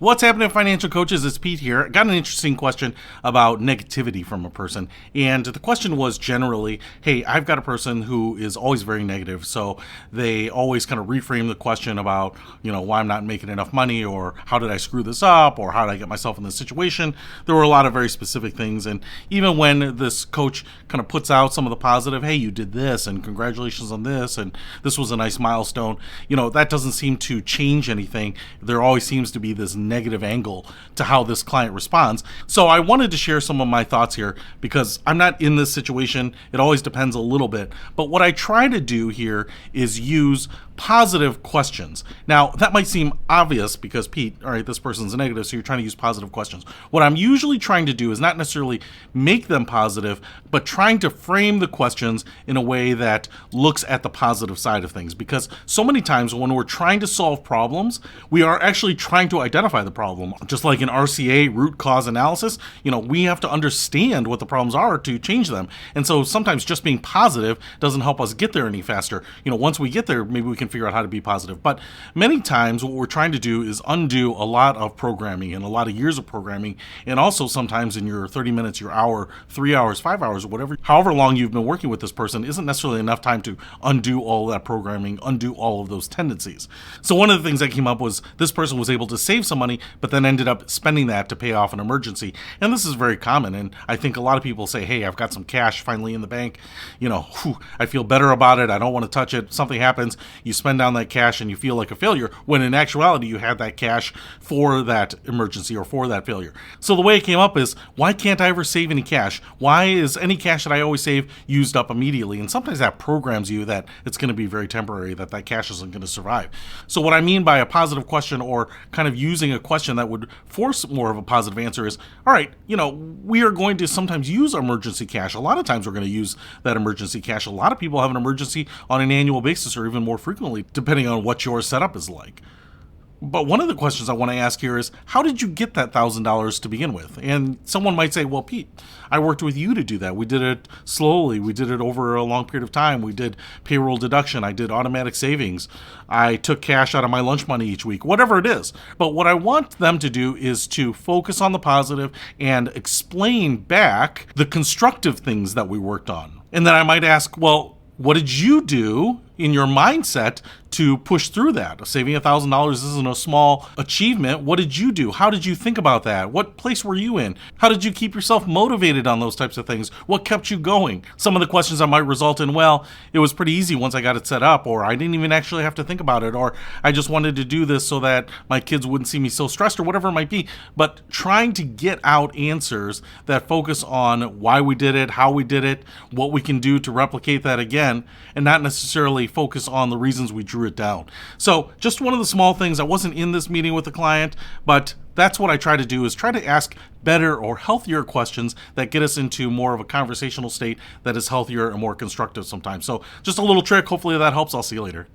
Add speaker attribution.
Speaker 1: What's happening, financial coaches? It's Pete here. I got an interesting question about negativity from a person. And the question was generally, hey, I've got a person who is always very negative. So they always kind of reframe the question about, why I'm not making enough money, or how did I screw this up, or how did I get myself in this situation? There were a lot of very specific things. And even when this coach kind of puts out some of the positive, hey, you did this, and congratulations on this, and this was a nice milestone, that doesn't seem to change anything. There always seems to be this negative angle to how this client responds. So I wanted to share some of my thoughts here because I'm not in this situation. It always depends a little bit. But what I try to do here is use positive questions. Now, that might seem obvious because, Pete, all right, this person's negative, so you're trying to use positive questions. What I'm usually trying to do is not necessarily make them positive, but trying to frame the questions in a way that looks at the positive side of things. Because so many times when we're trying to solve problems, we are actually trying to identify the problem. Just like in RCA, root cause analysis, we have to understand what the problems are to change them. And so sometimes just being positive doesn't help us get there any faster. Once we get there, maybe we can figure out how to be positive. But many times what we're trying to do is undo a lot of programming and a lot of years of programming. And also sometimes in your 30 minutes, your hour, 3 hours, 5 hours, whatever, however long you've been working with this person isn't necessarily enough time to undo all of that programming, undo all of those tendencies. So one of the things that came up was this person was able to save some money, but then ended up spending that to pay off an emergency. And this is very common. And I think a lot of people say, hey, I've got some cash finally in the bank. I feel better about it. I don't want to touch it. Something happens. You spend down that cash and you feel like a failure, when in actuality you had that cash for that emergency or for that failure. So the way it came up is, why can't I ever save any cash? Why is any cash that I always save used up immediately? And sometimes that programs you that it's going to be very temporary, that cash isn't going to survive. So what I mean by a positive question, or kind of using a question that would force more of a positive answer, is, all right, we are going to sometimes use emergency cash. A lot of times we're going to use that emergency cash. A lot of people have an emergency on an annual basis, or even more frequently, depending on what your setup is like. But one of the questions I want to ask here is, how did you get that $1,000 to begin with? And someone might say, well, Pete, I worked with you to do that. We did it slowly. We did it over a long period of time. We did payroll deduction. I did automatic savings. I took cash out of my lunch money each week, whatever it is. But what I want them to do is to focus on the positive and explain back the constructive things that we worked on. And then I might ask, well, what did you do in your mindset to push through that? Saving $1,000 isn't a small achievement. What did you do? How did you think about that? What place were you in? How did you keep yourself motivated on those types of things? What kept you going? Some of the questions that might result in, well, it was pretty easy once I got it set up, or I didn't even actually have to think about it, or I just wanted to do this so that my kids wouldn't see me so stressed, or whatever it might be. But trying to get out answers that focus on why we did it, how we did it, what we can do to replicate that again, and not necessarily focus on the reasons we drew it down. So just one of the small things. I wasn't in this meeting with the client, but that's what I try to do, is try to ask better or healthier questions that get us into more of a conversational state that is healthier and more constructive sometimes. So just a little trick. Hopefully that helps. I'll see you later.